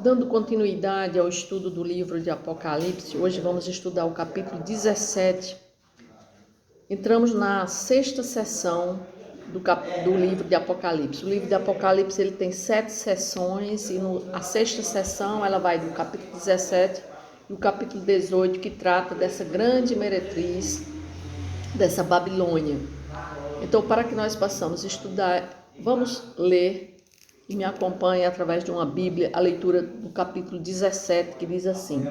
Dando continuidade ao estudo do livro de Apocalipse, hoje vamos estudar o capítulo 17. Entramos na sexta sessão do livro de Apocalipse. O livro de Apocalipse ele tem 7 sessões e a sexta sessão ela vai do capítulo 17 e o capítulo 18, que trata dessa grande meretriz, dessa Babilônia. Então, para que nós possamos estudar, vamos ler e me acompanhe através de uma Bíblia, a leitura do capítulo 17, que diz assim: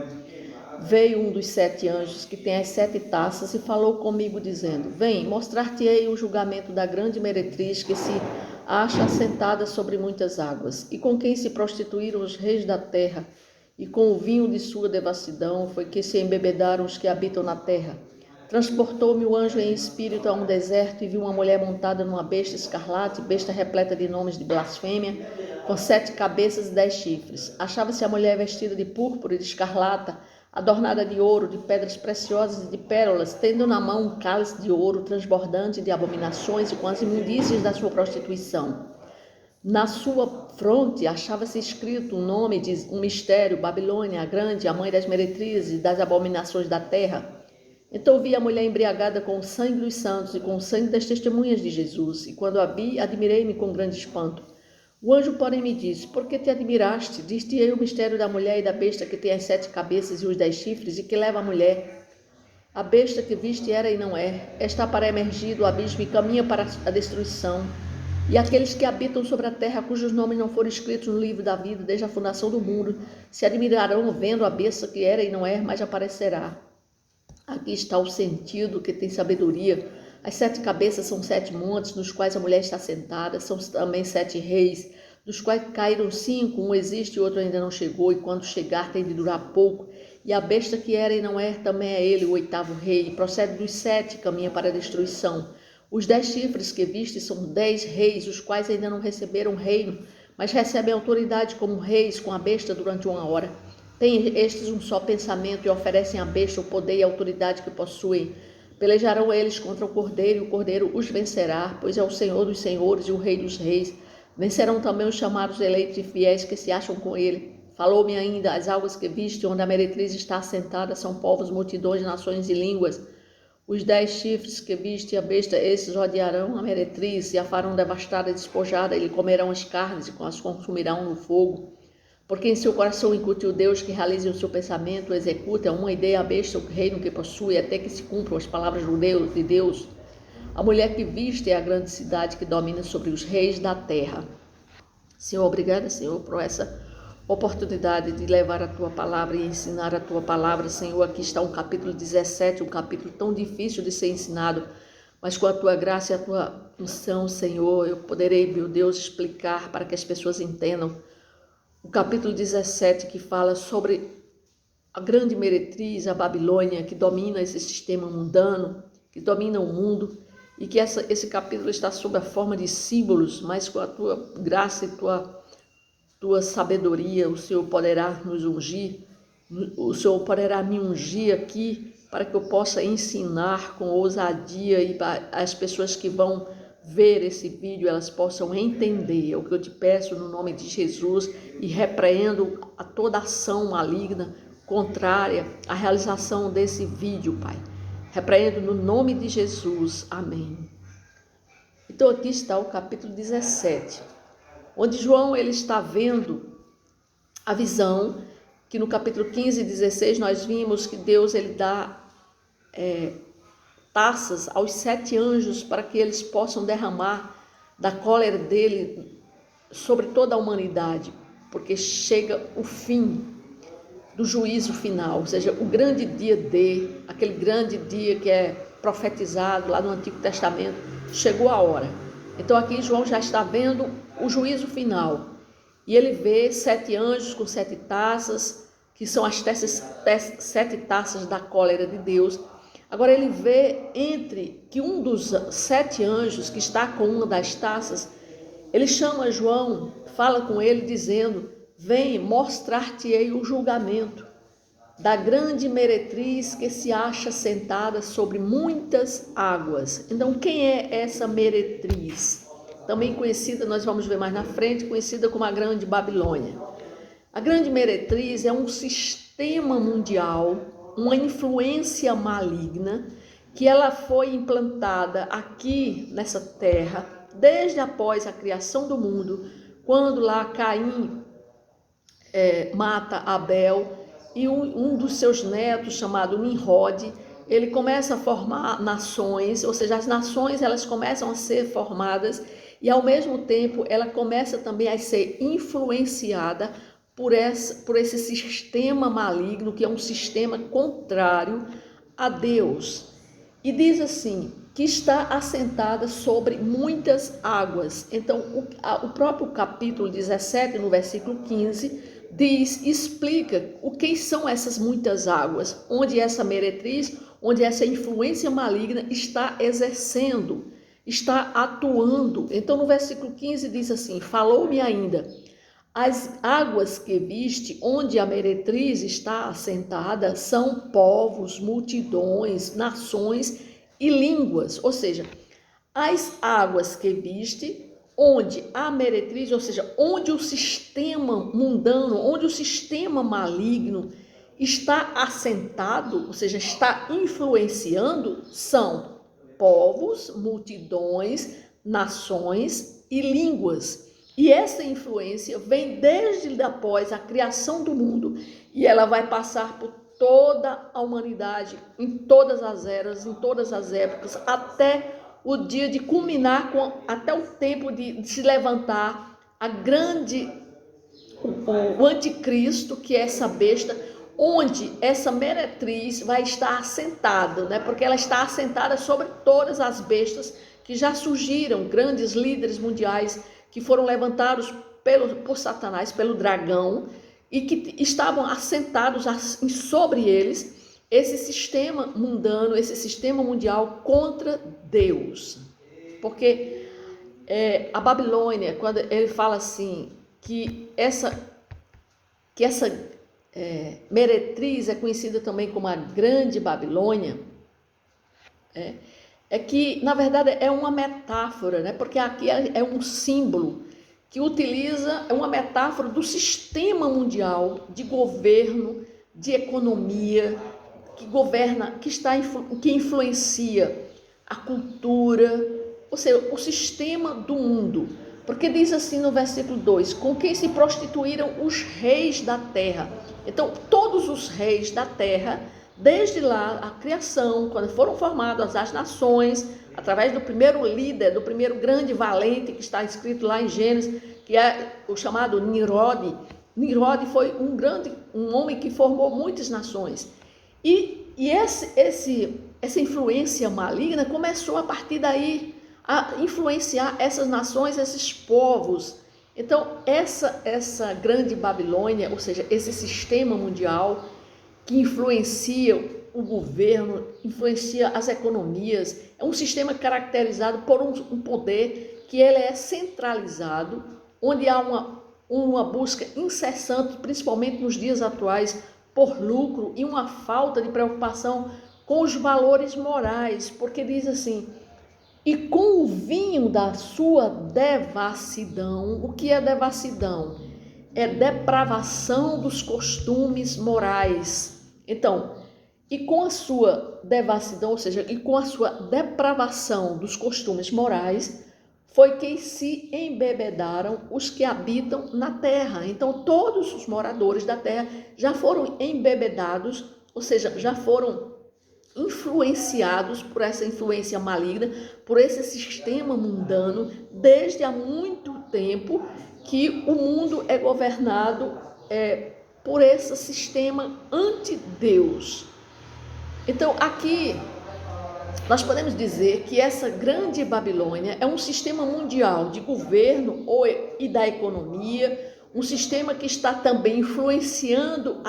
Veio um dos 7 anjos que tem as 7 taças e falou comigo dizendo: Vem, mostrar-te-ei o julgamento da grande meretriz que se acha assentada sobre muitas águas, e com quem se prostituíram os reis da terra, e com o vinho de sua devassidão foi que se embebedaram os que habitam na terra. Transportou-me o anjo em espírito a um deserto e vi uma mulher montada numa besta escarlate, besta repleta de nomes de blasfêmia, com 7 cabeças e 10 chifres. Achava-se a mulher vestida de púrpura e de escarlata, adornada de ouro, de pedras preciosas e de pérolas, tendo na mão um cálice de ouro transbordante de abominações e com as imundícias da sua prostituição. Na sua fronte achava-se escrito um nome de um mistério: Babilônia, a grande, a mãe das meretrizes e das abominações da terra. Então vi a mulher embriagada com o sangue dos santos e com o sangue das testemunhas de Jesus, e quando a vi, admirei-me com grande espanto. O anjo, porém, me disse: Por que te admiraste? Diz-te-ei o mistério da mulher e da besta que tem as 7 cabeças e os 10 chifres, e que leva a mulher. A besta que viste era e não é, está para emergir do abismo e caminha para a destruição. E aqueles que habitam sobre a terra, cujos nomes não foram escritos no livro da vida desde a fundação do mundo, se admirarão vendo a besta que era e não é, mas aparecerá. Aqui está o sentido que tem sabedoria. As 7 cabeças são 7 montes, nos quais a mulher está sentada. São também 7 reis, dos quais caíram 5. Um existe e outro ainda não chegou, e quando chegar tem de durar pouco. E a besta que era e não é, também é ele, o 8º rei. E procede dos 7, caminha para a destruição. Os 10 chifres que viste são 10 reis, os quais ainda não receberam reino, mas recebem autoridade como reis com a besta durante 1 hora. Têm estes um só pensamento e oferecem à besta o poder e a autoridade que possuem. Pelejarão eles contra o Cordeiro, e o Cordeiro os vencerá, pois é o Senhor dos senhores e o Rei dos reis. Vencerão também os chamados eleitos e fiéis que se acham com ele. Falou-me ainda: as águas que viste, onde a meretriz está assentada, são povos, multidões, nações e línguas. Os 10 chifres que viste a besta, esses odiarão a meretriz, e a farão devastada e despojada, e lhe comerão as carnes, e as consumirão no fogo. Porque em seu coração incutiu Deus que realize o seu pensamento, executa uma ideia a besta, o reino que possui, até que se cumpram as palavras de Deus. A mulher que viste é a grande cidade que domina sobre os reis da terra. Senhor, obrigada, Senhor, por essa oportunidade de levar a Tua palavra e ensinar a Tua palavra, Senhor. Aqui está um capítulo 17, um capítulo tão difícil de ser ensinado, mas com a Tua graça e a Tua unção, Senhor, eu poderei, meu Deus, explicar para que as pessoas entendam. O capítulo 17, que fala sobre a grande meretriz, a Babilônia, que domina esse sistema mundano, que domina o mundo, e que esse capítulo está sob a forma de símbolos, mas com a Tua graça e tua sabedoria, o Senhor poderá nos ungir, o Senhor poderá me ungir aqui, para que eu possa ensinar com ousadia e as pessoas que vão ver esse vídeo, elas possam entender. É o que eu te peço no nome de Jesus, e repreendo a toda ação maligna contrária à realização desse vídeo, Pai. Repreendo no nome de Jesus. Amém. Então aqui está o capítulo 17, onde João ele está vendo a visão, que no capítulo 15 e 16 nós vimos que Deus ele dá taças aos 7 anjos para que eles possam derramar da cólera dele sobre toda a humanidade, porque chega o fim do juízo final, ou seja, o grande dia aquele grande dia que é profetizado lá no Antigo Testamento, chegou a hora. Então aqui João já está vendo o juízo final, e ele vê 7 anjos com 7 taças, que são as 7 taças da cólera de Deus. Agora ele vê entre que um dos 7 anjos que está com uma das taças, ele chama João, fala com ele dizendo: vem, mostrar-te-ei o julgamento da grande meretriz que se acha sentada sobre muitas águas. Então quem é essa meretriz? Também conhecida, nós vamos ver mais na frente, conhecida como a grande Babilônia. A grande meretriz é um sistema mundial, uma influência maligna, que ela foi implantada aqui nessa terra, desde após a criação do mundo, quando lá Caim mata Abel, e um dos seus netos, chamado Nimrod, ele começa a formar nações, ou seja, as nações elas começam a ser formadas, e ao mesmo tempo ela começa também a ser influenciada por esse sistema maligno, que é um sistema contrário a Deus. E diz assim, que está assentada sobre muitas águas. Então, o próprio capítulo 17, no versículo 15, explica o que são essas muitas águas, onde essa meretriz, onde essa influência maligna está exercendo, está atuando. Então, no versículo 15 diz assim, falou-me ainda, as águas que viste, onde a meretriz está assentada, são povos, multidões, nações e línguas. Ou seja, as águas que viste, onde a meretriz, ou seja, onde o sistema mundano, onde o sistema maligno está assentado, ou seja, está influenciando, são povos, multidões, nações e línguas. E essa influência vem desde após a criação do mundo e ela vai passar por toda a humanidade, em todas as eras, em todas as épocas, até o dia de culminar, até o tempo de se levantar o anticristo, que é essa besta, onde essa meretriz vai estar assentada, né? Porque ela está assentada sobre todas as bestas que já surgiram, grandes líderes mundiais que foram levantados por Satanás, pelo dragão, e que estavam assentados sobre eles, esse sistema mundano, esse sistema mundial contra Deus. Porque a Babilônia, quando ele fala assim, que essa meretriz é conhecida também como a Grande Babilônia, que, na verdade, é uma metáfora, né? Porque aqui é um símbolo que utiliza, é uma metáfora do sistema mundial de governo, de economia, que governa, que influencia a cultura, ou seja, o sistema do mundo. Porque diz assim no versículo 2, com quem se prostituíram os reis da terra. Então, todos os reis da terra, desde lá, a criação, quando foram formadas as nações, através do primeiro líder, do primeiro grande valente, que está escrito lá em Gênesis, que é o chamado Nimrod. Nimrod foi um homem que formou muitas nações. E essa influência maligna começou a partir daí a influenciar essas nações, esses povos. Então, essa grande Babilônia, ou seja, esse sistema mundial que influencia o governo, influencia as economias, é um sistema caracterizado por um poder que ele é centralizado, onde há uma busca incessante, principalmente nos dias atuais, por lucro e uma falta de preocupação com os valores morais, porque diz assim, e com o vinho da sua devassidão. O que é devassidão? É depravação dos costumes morais. Então, e com a sua devassidão, ou seja, e com a sua depravação dos costumes morais, foi que se embebedaram os que habitam na terra. Então, todos os moradores da terra já foram embebedados, ou seja, já foram influenciados por essa influência maligna, por esse sistema mundano, desde há muito tempo que o mundo é governado por esse sistema anti-Deus. Então, aqui nós podemos dizer que essa grande Babilônia é um sistema mundial de governo e da economia, um sistema que está também influenciando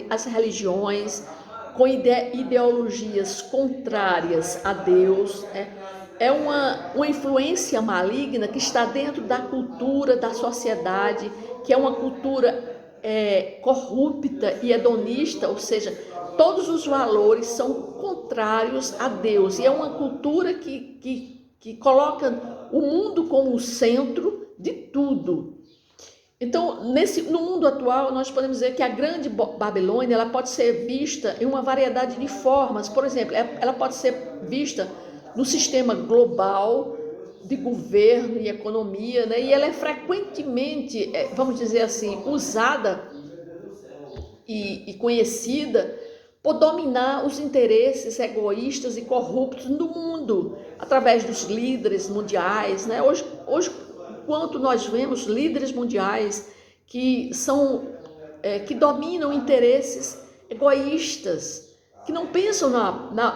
as religiões, com ideologias contrárias a Deus. É uma influência maligna que está dentro da cultura, da sociedade, que é uma cultura corrupta e hedonista, ou seja, todos os valores são contrários a Deus. E é uma cultura que coloca o mundo como o centro de tudo. Então, no mundo atual, nós podemos dizer que a grande Babilônia ela pode ser vista em uma variedade de formas. Por exemplo, ela pode ser vista no sistema global de governo e economia, né? E ela é frequentemente, vamos dizer assim, usada e conhecida por dominar os interesses egoístas e corruptos do mundo, através dos líderes mundiais, né? Hoje quanto nós vemos líderes mundiais que que dominam interesses egoístas, que não pensam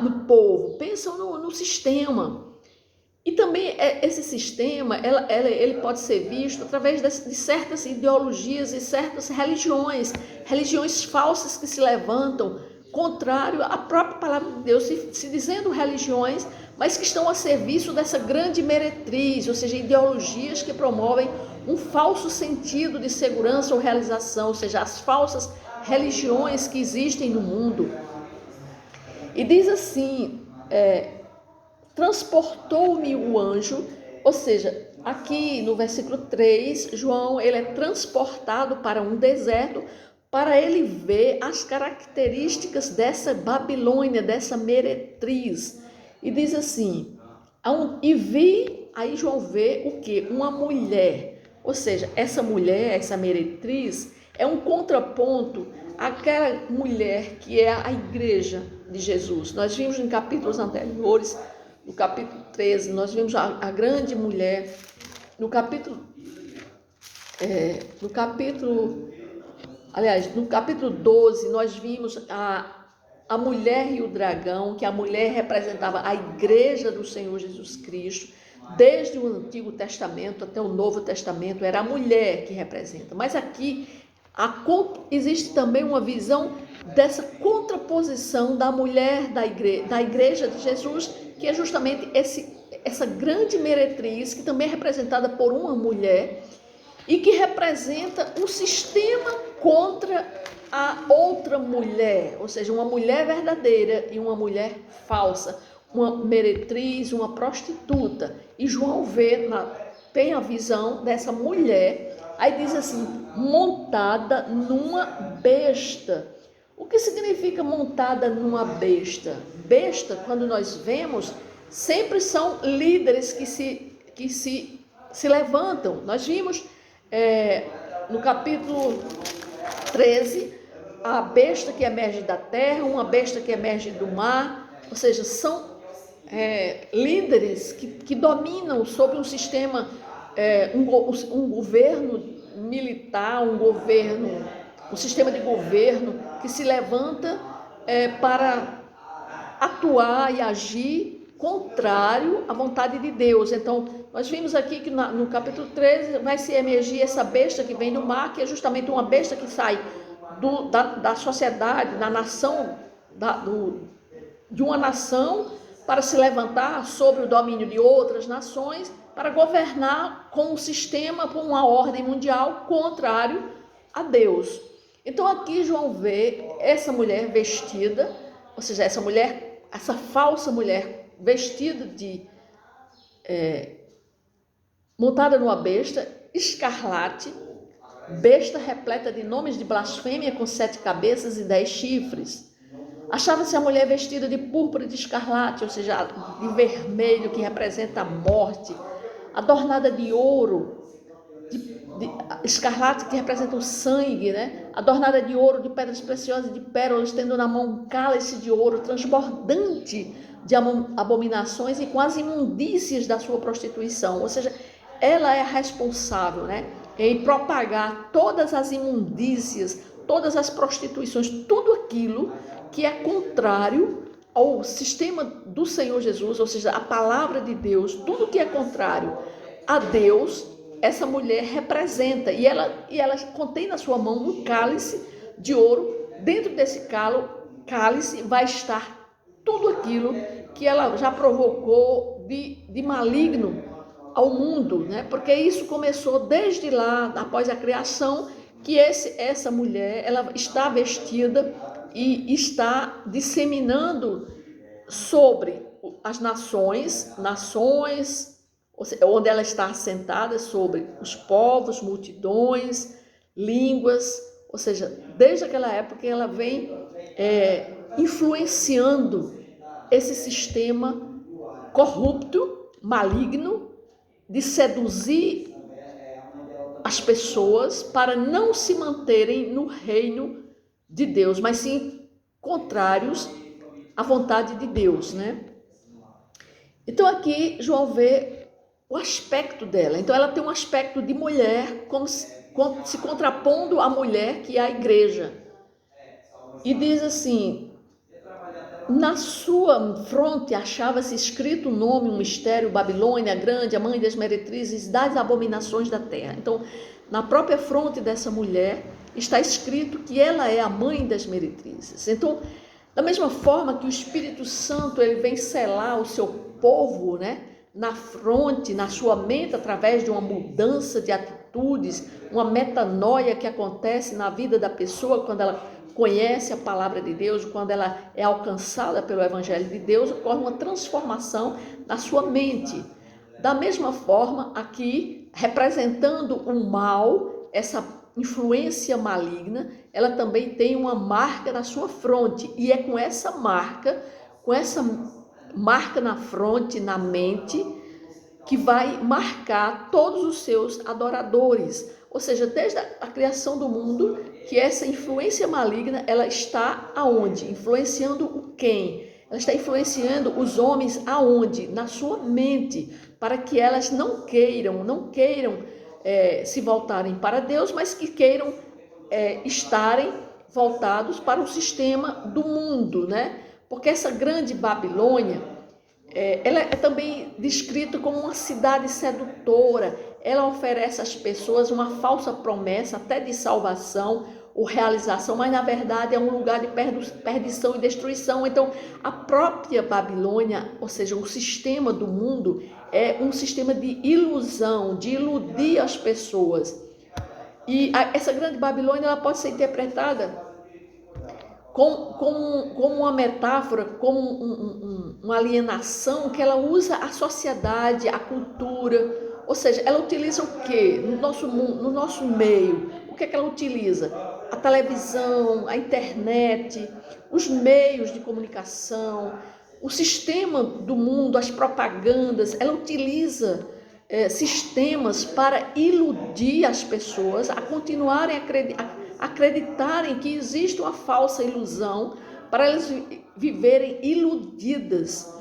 no povo, pensam no sistema. E também esse sistema, ele pode ser visto através de certas ideologias e certas religiões falsas que se levantam contrário à própria palavra de Deus, se dizendo religiões, mas que estão a serviço dessa grande meretriz, ou seja, ideologias que promovem um falso sentido de segurança ou realização, ou seja, as falsas religiões que existem no mundo. E diz assim, transportou-me o anjo, ou seja, aqui no versículo 3, João ele é transportado para um deserto para ele ver as características dessa Babilônia, dessa meretriz. E diz assim, e vi, aí João vê o quê? Uma mulher, ou seja, essa mulher, essa meretriz, é um contraponto àquela mulher que é a igreja de Jesus. Nós vimos em capítulos anteriores, no capítulo 13, nós vimos a grande mulher. No capítulo 12, nós vimos a mulher e o dragão, que a mulher representava a igreja do Senhor Jesus Cristo. Desde o Antigo Testamento até o Novo Testamento, era a mulher que representa. Mas aqui existe também uma visão dessa contraposição da mulher da igreja de Jesus, que é justamente essa grande meretriz, que também é representada por uma mulher, e que representa um sistema contra a outra mulher, ou seja, uma mulher verdadeira e uma mulher falsa, uma meretriz, uma prostituta. E João tem a visão dessa mulher, aí diz assim, montada numa besta. O que significa montada numa besta? Besta, quando nós vemos, sempre são líderes que se levantam. Nós vimos no capítulo 13, a besta que emerge da terra, uma besta que emerge do mar, ou seja, são líderes que dominam sobre um sistema, um governo militar, um sistema de governo que se levanta para atuar e agir contrário à vontade de Deus. Então, nós vimos aqui que no capítulo 13 vai se emergir essa besta que vem do mar, que é justamente uma besta que sai da sociedade, da nação, de uma nação, para se levantar sobre o domínio de outras nações, para governar com um sistema, com uma ordem mundial contrário a Deus. Então aqui João vê essa mulher vestida, ou seja, essa falsa mulher vestida montada numa besta escarlate, besta repleta de nomes de blasfêmia, com 7 cabeças e 10 chifres. Achava-se a mulher vestida de púrpura e de escarlate, ou seja, de vermelho, que representa a morte, adornada de ouro, de escarlate, que representa o sangue, né? Adornada de ouro, de pedras preciosas e de pérolas, tendo na mão um cálice de ouro transbordante de abominações e com as imundícias da sua prostituição. Ou seja, ela é responsável, né, em propagar todas as imundícias, todas as prostituições, tudo aquilo que é contrário ao sistema do Senhor Jesus, ou seja, a palavra de Deus, tudo que é contrário a Deus, essa mulher representa. E ela contém na sua mão um cálice de ouro. Dentro desse cálice vai estar tudo aquilo que ela já provocou de maligno ao mundo, né? Porque isso começou desde lá, após a criação, que essa mulher ela está vestida e está disseminando sobre as nações, onde ela está assentada sobre os povos, multidões, línguas, ou seja, desde aquela época ela vem influenciando esse sistema corrupto, maligno, de seduzir as pessoas para não se manterem no reino de Deus, mas sim contrários à vontade de Deus, né? Então aqui João vê o aspecto dela. Então ela tem um aspecto de mulher, como se contrapondo à mulher que é a igreja. E diz assim: na sua fronte achava-se escrito o nome, um mistério: Babilônia grande, a mãe das meretrizes, das abominações da terra. Então, na própria fronte dessa mulher está escrito que ela é a mãe das meretrizes. Então, da mesma forma que o Espírito Santo ele vem selar o seu povo, né, na fronte, na sua mente, através de uma mudança de atitudes, uma metanoia que acontece na vida da pessoa quando ela conhece a palavra de Deus, quando ela é alcançada pelo Evangelho de Deus, ocorre uma transformação na sua mente. Da mesma forma, aqui, representando o mal, essa influência maligna, ela também tem uma marca na sua fronte, e é com essa marca na fronte, na mente, que vai marcar todos os seus adoradores. Ou seja, desde a criação do mundo, que essa influência maligna, ela está aonde? Influenciando o quem? Ela está influenciando os homens aonde? Na sua mente, para que elas não queiram se voltarem para Deus, mas que queiram estarem voltados para o sistema do mundo, né? Porque essa grande Babilônia, ela é também descrita como uma cidade sedutora. Ela oferece às pessoas uma falsa promessa até de salvação ou realização, mas na verdade é um lugar de perdição e destruição. Então, a própria Babilônia, ou seja, o sistema do mundo, é um sistema de ilusão, de iludir as pessoas. E essa grande Babilônia ela pode ser interpretada como uma metáfora, como uma alienação que ela usa a sociedade, a cultura, ou seja, ela utiliza o quê? No nosso mundo, no nosso meio, o que é que ela utiliza? A televisão, a internet, os meios de comunicação, o sistema do mundo, as propagandas, ela utiliza sistemas para iludir as pessoas a continuarem acreditarem que existe uma falsa ilusão, para elas viverem iludidas.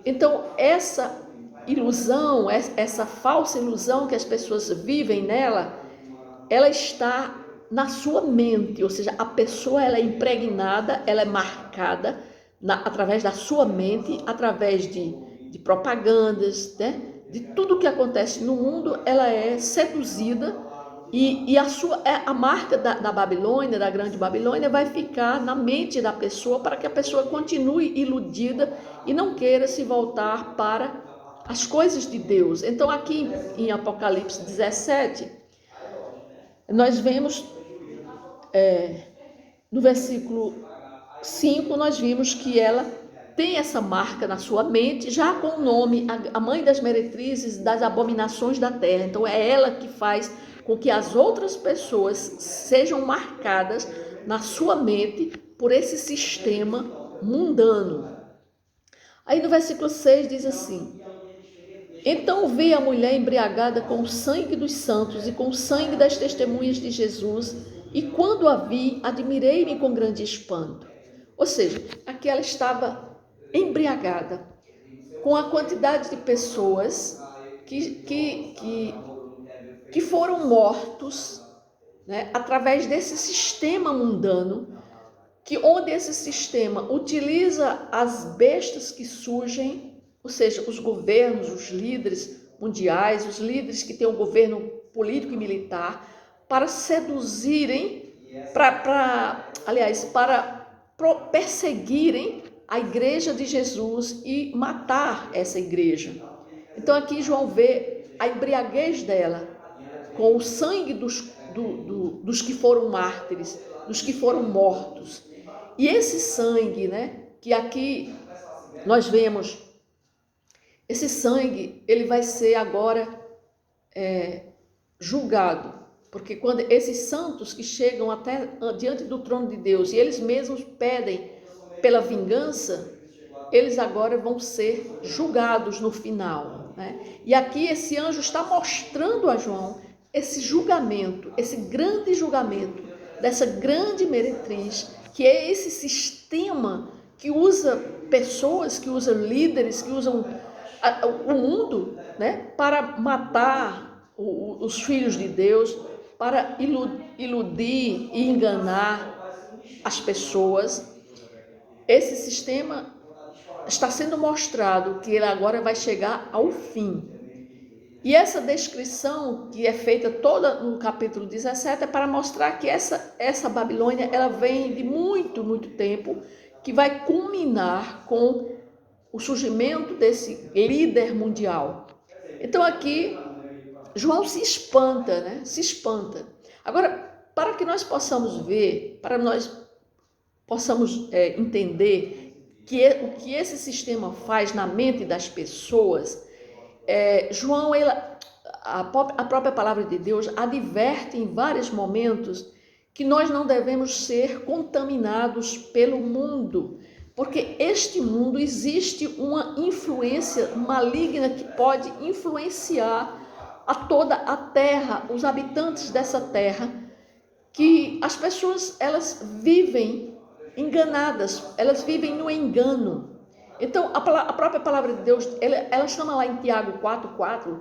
Então, essa ilusão, essa falsa ilusão que as pessoas vivem nela, ela está na sua mente, ou seja, a pessoa ela é impregnada, ela é marcada através da sua mente, através de propagandas, né? De tudo que acontece no mundo, ela é seduzida. E a marca da Babilônia, da grande Babilônia, vai ficar na mente da pessoa para que a pessoa continue iludida e não queira se voltar para as coisas de Deus. Então, aqui em Apocalipse 17, nós vemos, no versículo 5, nós vimos que ela tem essa marca na sua mente, já com o nome, a mãe das meretrizes, das abominações da terra. Então, é ela que faz com que as outras pessoas sejam marcadas na sua mente por esse sistema mundano. Aí no versículo 6 diz assim: então vi a mulher embriagada com o sangue dos santos e com o sangue das testemunhas de Jesus, e quando a vi, admirei-me com grande espanto. Ou seja, aqui ela estava embriagada com a quantidade de pessoas que foram mortos, né, através desse sistema mundano, onde esse sistema utiliza as bestas que surgem, ou seja, os governos, os líderes mundiais, os líderes que têm um governo político e militar, para seduzirem, para perseguirem a igreja de Jesus e matar essa igreja. Então aqui João vê a embriaguez dela, com o sangue dos que foram mártires, dos que foram mortos. E esse sangue, né, que aqui nós vemos esse sangue, ele vai ser agora julgado, porque quando esses santos que chegam até diante do trono de Deus e eles mesmos pedem pela vingança, eles agora vão ser julgados no final, né? E aqui esse anjo está mostrando a João esse julgamento, esse grande julgamento dessa grande meretriz, que é esse sistema que usa pessoas, que usa líderes, que usam o mundo, né, para matar os filhos de Deus, para iludir e enganar as pessoas. Esse sistema está sendo mostrado que ele agora vai chegar ao fim. E essa descrição que é feita toda no capítulo 17 é para mostrar que essa Babilônia, ela vem de muito, muito tempo, que vai culminar com o surgimento desse líder mundial. Então aqui, João se espanta, né? Se espanta. Agora, para que nós possamos ver, para nós possamos entender o que esse sistema faz na mente das pessoas, João, a própria palavra de Deus adverte em vários momentos que nós não devemos ser contaminados pelo mundo, porque este mundo existe uma influência maligna que pode influenciar a toda a terra, os habitantes dessa terra, que as pessoas, elas vivem enganadas, elas vivem no engano. Então, a própria palavra de Deus, ela chama lá em Tiago 4,4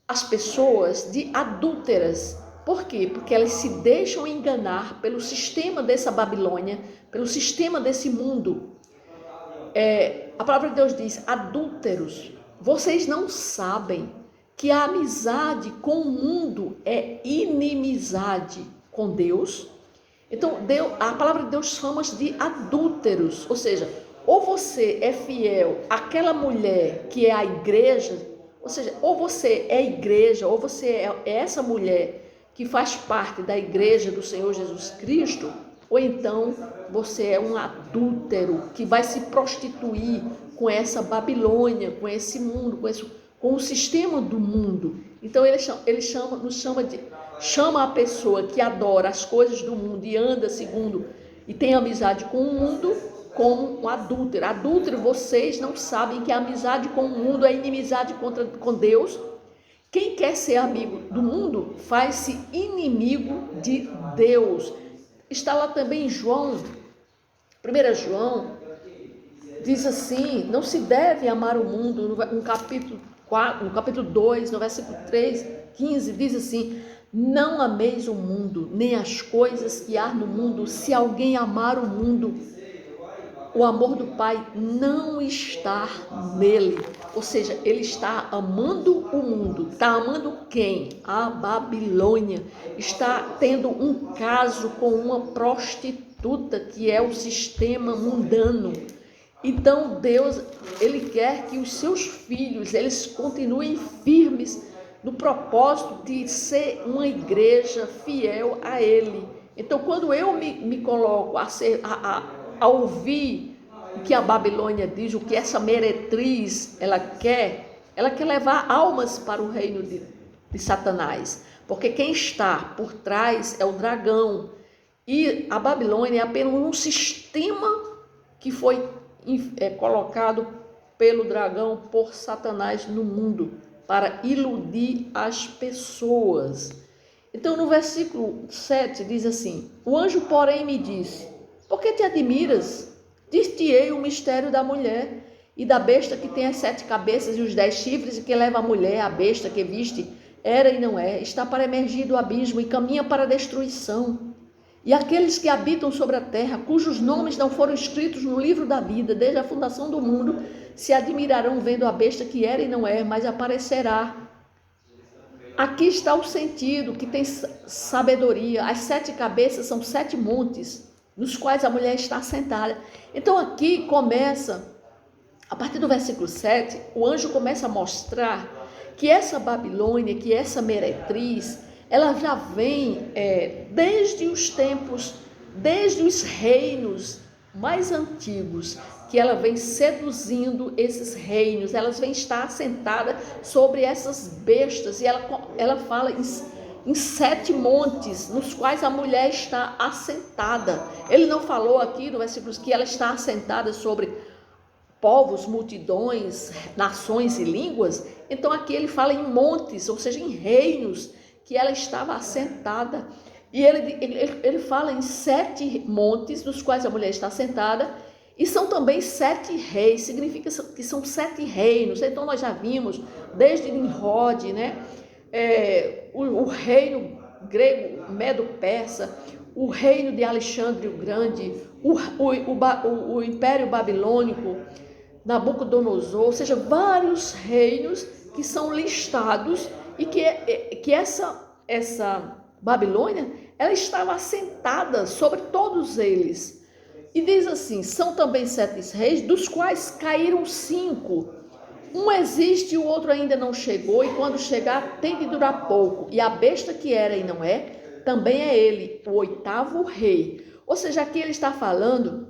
as pessoas de adúlteras. Por quê? Porque elas se deixam enganar pelo sistema dessa Babilônia, pelo sistema desse mundo. A palavra de Deus diz, adúlteros, vocês não sabem que a amizade com o mundo é inimizade com Deus? Então, a palavra de Deus chama de adúlteros, ou seja, ou você é fiel àquela mulher que é a igreja, ou seja, ou você é igreja, ou você é essa mulher que faz parte da igreja do Senhor Jesus Cristo, ou então você é um adúltero que vai se prostituir com essa Babilônia, com esse mundo, com o sistema do mundo. Então ele chama a pessoa que adora as coisas do mundo e anda segundo e tem amizade com o mundo como um adúltero. Adúltero, vocês não sabem que a amizade com o mundo é inimizade com Deus? Quem quer ser amigo do mundo faz-se inimigo de Deus. Está lá também em João, 1 João, diz assim, não se deve amar o mundo, no capítulo 4, no capítulo 2, no versículo 3, 15, diz assim, não ameis o mundo, nem as coisas que há no mundo. Se alguém amar o mundo, o amor do Pai não está nele. Ou seja, ele está amando o mundo. Está amando quem? A Babilônia. Está tendo um caso com uma prostituta, que é o sistema mundano. Então Deus, ele quer que os seus filhos, eles continuem firmes no propósito de ser uma igreja fiel a ele. Então, quando eu me coloco a ouvir o que a Babilônia diz, o que essa meretriz ela quer levar almas para o reino de Satanás, porque quem está por trás é o dragão, e a Babilônia é apenas um sistema que foi colocado pelo dragão, por Satanás no mundo, para iludir as pessoas. Então, no versículo 7 diz assim, o anjo, porém, me disse, por que te admiras? Dir-te-ei o mistério da mulher e da besta que tem as 7 cabeças e os 10 chifres, e que leva a mulher, a besta que viste, era e não é, está para emergir do abismo e caminha para a destruição. E aqueles que habitam sobre a terra, cujos nomes não foram escritos no livro da vida, desde a fundação do mundo, se admirarão vendo a besta que era e não é, mas aparecerá. Aqui está o sentido, que tem sabedoria. As 7 cabeças são 7 montes, nos quais a mulher está sentada. Então aqui começa, a partir do versículo 7, o anjo começa a mostrar que essa Babilônia, que essa meretriz, ela já vem desde os tempos, desde os reinos mais antigos, que ela vem seduzindo esses reinos, elas vêm estar assentadas sobre essas bestas, e ela fala em 7 montes, nos quais a mulher está assentada. Ele não falou aqui no versículo que ela está assentada sobre povos, multidões, nações e línguas. Então aqui ele fala em montes, ou seja, em reinos, que ela estava assentada. E ele fala em 7 montes, nos quais a mulher está assentada, e são também 7 reis, significa que são 7 reinos. Então nós já vimos, desde Nimrod, né? O reino grego, medo-persa, o reino de Alexandre o Grande, o Império Babilônico, Nabucodonosor, ou seja, vários reinos que são listados, e que essa Babilônia, ela estava assentada sobre todos eles. E diz assim, são também 7 reis, dos quais caíram 5. Um existe e o outro ainda não chegou, e quando chegar tem de durar pouco. E a besta que era e não é, também é ele, o 8º rei. Ou seja, aqui ele está falando,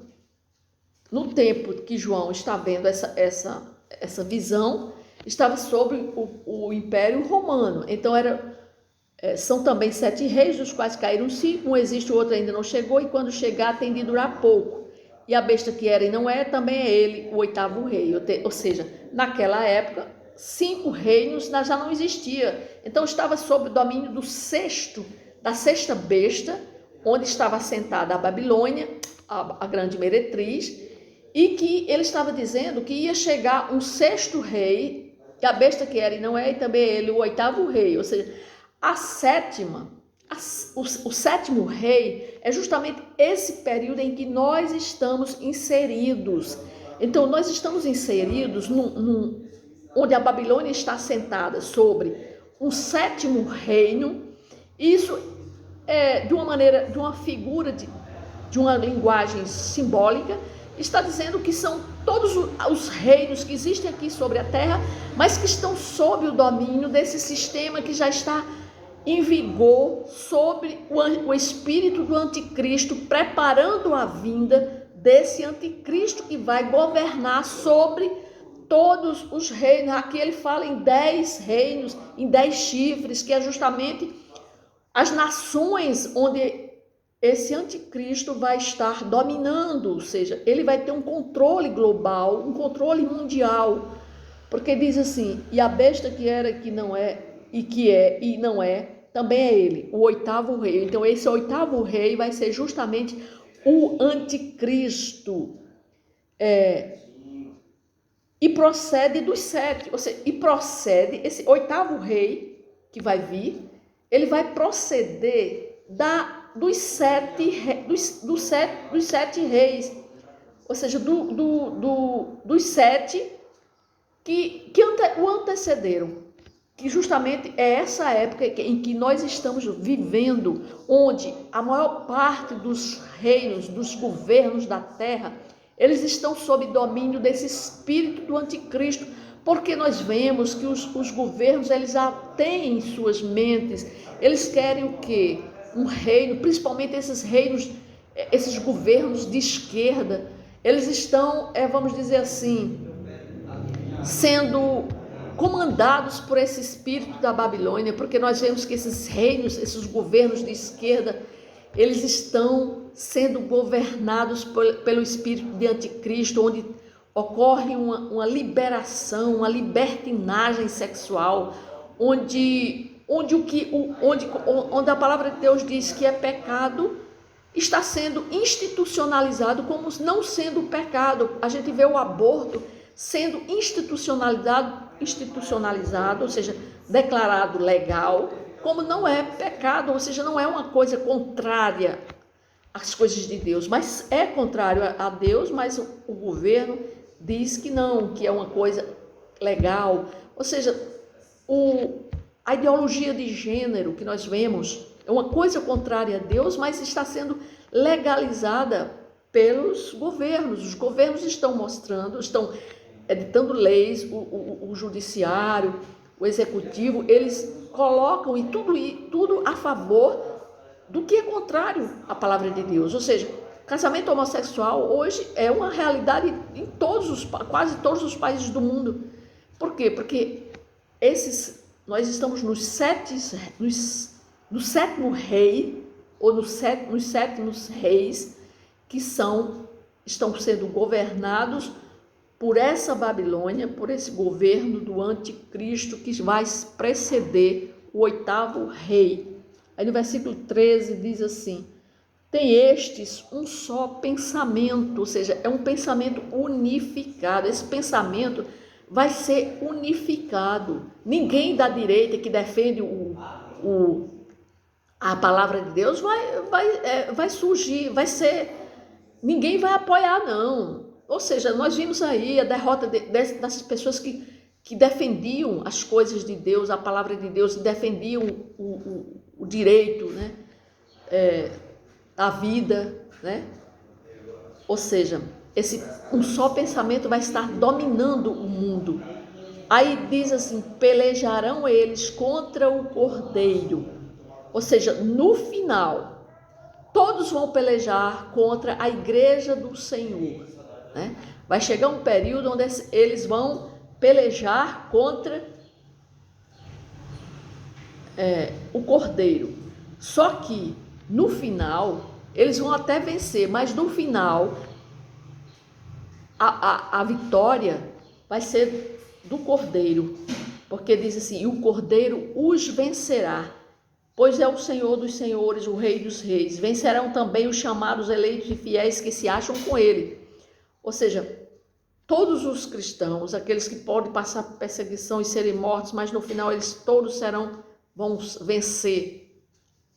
no tempo que João está vendo essa visão, estava sobre o Império Romano. Então são também 7 reis, dos quais caíram 5, um existe, o outro ainda não chegou, e quando chegar tem de durar pouco. E a besta que era e não é, também é ele, o 8º rei. Ou seja, naquela época, 5 reinos já não existia. Então estava sob o domínio da sexta besta, onde estava assentada a Babilônia, a grande meretriz, e que ele estava dizendo que ia chegar um 6º rei, que a besta que era e não é, e também é ele, o 8º rei. Ou seja, o 7º rei é justamente esse período em que nós estamos inseridos. Então, nós estamos inseridos onde a Babilônia está assentada sobre um 7º reino. Isso é de uma figura, de uma linguagem simbólica, está dizendo que são todos os reinos que existem aqui sobre a terra, mas que estão sob o domínio desse sistema que já está em vigor, sobre o espírito do anticristo, preparando a vinda desse anticristo que vai governar sobre todos os reinos. Aqui ele fala em 10 reinos, em 10 chifres, que é justamente as nações onde esse anticristo vai estar dominando, ou seja, ele vai ter um controle global, um controle mundial, porque diz assim, e a besta que era, que não é, e que é, e não é, também é ele, o 8º rei. Então esse 8º rei vai ser justamente o anticristo, e procede dos 7, ou seja, esse 8º rei que vai vir, ele vai proceder dos 7 reis, ou seja, dos 7 que o antecederam, que justamente é essa época em que nós estamos vivendo, onde a maior parte dos reinos, dos governos da terra, eles estão sob domínio desse espírito do anticristo, porque nós vemos que os governos, eles já têm em suas mentes, eles querem o quê? Um reino, principalmente esses reinos, esses governos de esquerda, eles estão, vamos dizer assim, sendo comandados por esse espírito da Babilônia, porque nós vemos que esses reinos, esses governos de esquerda, eles estão sendo governados pelo espírito de anticristo, onde ocorre uma liberação, uma libertinagem sexual, onde a palavra de Deus diz que é pecado, está sendo institucionalizado como não sendo pecado. A gente vê o aborto sendo institucionalizado, ou seja, declarado legal, como não é pecado, ou seja, não é uma coisa contrária às coisas de Deus, mas é contrário a Deus, mas o governo diz que não, que é uma coisa legal. Ou seja, a ideologia de gênero que nós vemos é uma coisa contrária a Deus, mas está sendo legalizada pelos governos. Os governos estão editando leis, o judiciário, o executivo, eles colocam tudo a favor do que é contrário à palavra de Deus. Ou seja, Casamento homossexual hoje é uma realidade em quase todos os países do mundo. Por quê? Porque nós estamos no sétimo rei, ou nos sétimos reis, que estão sendo governados por essa Babilônia, por esse governo do anticristo que vai preceder o 8º rei. Aí no versículo 13 diz assim: tem estes um só pensamento, ou seja, é um pensamento unificado. Esse pensamento vai ser unificado. Ninguém da direita que defende a palavra de Deus vai surgir, ninguém vai apoiar, não. Ou seja, nós vimos aí a derrota dessas pessoas que defendiam as coisas de Deus, a palavra de Deus, defendiam o direito, né? A vida, né? Ou seja, um só pensamento vai estar dominando o mundo. Aí diz assim: pelejarão eles contra o Cordeiro. Ou seja, no final, todos vão pelejar contra a igreja do Senhor, né? Vai chegar um período onde eles vão pelejar contra o Cordeiro. Só que no final, eles vão até vencer, mas no final, a vitória vai ser do Cordeiro, porque diz assim: e o Cordeiro os vencerá, pois é o Senhor dos senhores, o Rei dos reis. Vencerão também os chamados, eleitos e fiéis que se acham com ele. Ou seja, todos os cristãos, aqueles que podem passar por perseguição e serem mortos, mas no final eles todos vão vencer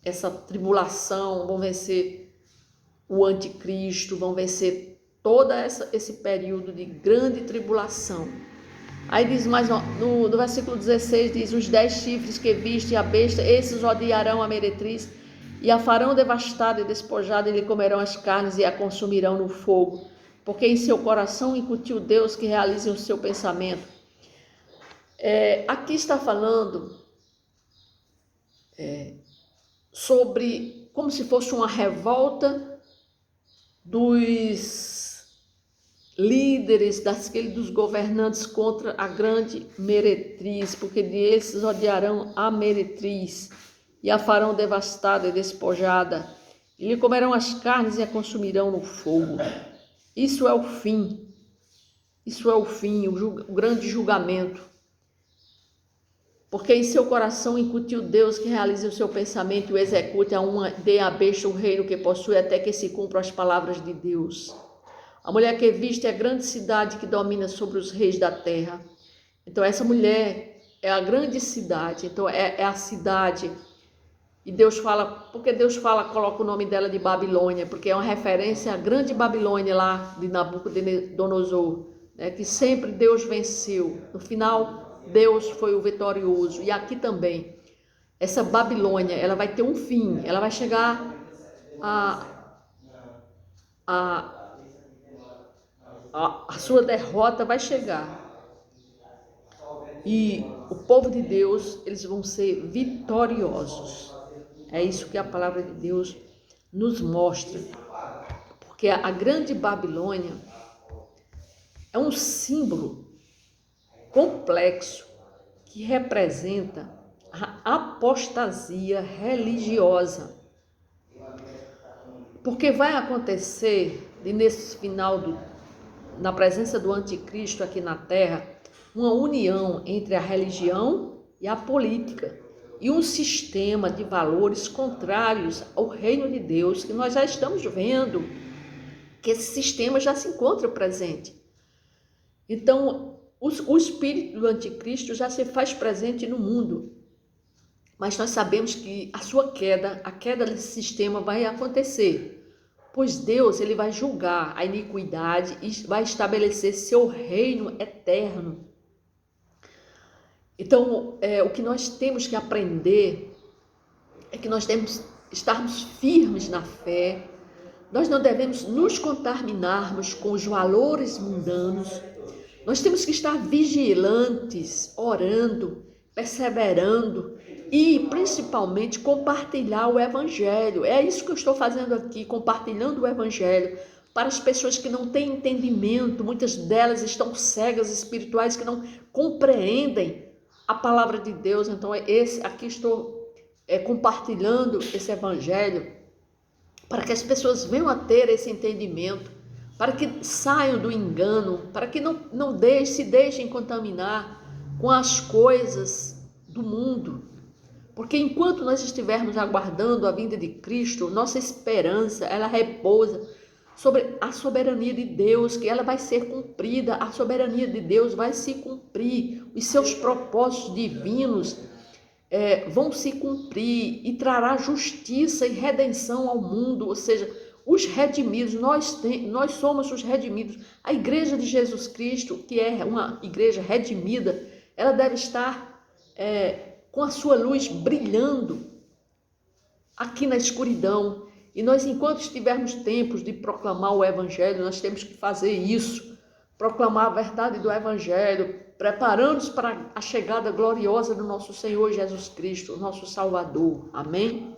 essa tribulação, vão vencer o anticristo, vão vencer todo esse período de grande tribulação. Aí diz mais, no versículo 16, diz: os 10 chifres que viste a besta, esses odiarão a meretriz, e a farão devastada e despojada, e lhe comerão as carnes e a consumirão no fogo, porque em seu coração incutiu Deus que realize o seu pensamento. Aqui está falando sobre como se fosse uma revolta dos líderes, dos governantes contra a grande meretriz, porque desses odiarão a meretriz e a farão devastada e despojada, e lhe comerão as carnes e a consumirão no fogo. Isso é o fim, o grande julgamento. Porque em seu coração incutiu Deus que realize o seu pensamento e o execute, dê à besta o reino que possui, até que se cumpram as palavras de Deus. A mulher que viste é a grande cidade que domina sobre os reis da terra. Então essa mulher é a grande cidade, então é a cidade. E Deus fala, porque Deus coloca o nome dela de Babilônia, porque é uma referência à grande Babilônia lá de Nabucodonosor, né, que sempre Deus venceu. No final, Deus foi o vitorioso. E aqui também, essa Babilônia, ela vai ter um fim, ela vai chegar a sua derrota vai chegar. E o povo de Deus, eles vão ser vitoriosos. É isso que a palavra de Deus nos mostra. Porque a grande Babilônia é um símbolo complexo que representa a apostasia religiosa. Porque vai acontecer, nesse final, na presença do anticristo aqui na terra, uma união entre a religião e a política, e um sistema de valores contrários ao reino de Deus, que nós já estamos vendo que esse sistema já se encontra presente. Então, o espírito do anticristo já se faz presente no mundo, mas nós sabemos que a queda desse sistema vai acontecer, pois Deus ele vai julgar a iniquidade e vai estabelecer seu reino eterno. Então, o que nós temos que aprender é que nós temos que estarmos firmes na fé. Nós não devemos nos contaminarmos com os valores mundanos. Nós temos que estar vigilantes, orando, perseverando, e principalmente compartilhar o Evangelho. É isso que eu estou fazendo aqui, compartilhando o Evangelho para as pessoas que não têm entendimento. Muitas delas estão cegas espirituais, que não compreendem a palavra de Deus. Então aqui estou compartilhando esse Evangelho para que as pessoas venham a ter esse entendimento, para que saiam do engano, para que não se deixem contaminar com as coisas do mundo. Porque enquanto nós estivermos aguardando a vinda de Cristo, nossa esperança, ela repousa sobre a soberania de Deus, que ela vai ser cumprida, a soberania de Deus vai se cumprir, os seus propósitos divinos vão se cumprir e trará justiça e redenção ao mundo, ou seja, os redimidos, nós somos os redimidos. A igreja de Jesus Cristo, que é uma igreja redimida, ela deve estar com a sua luz brilhando aqui na escuridão. E nós, enquanto estivermos tempos de proclamar o Evangelho, nós temos que fazer isso, proclamar a verdade do Evangelho, preparando-nos para a chegada gloriosa do nosso Senhor Jesus Cristo, nosso Salvador. Amém?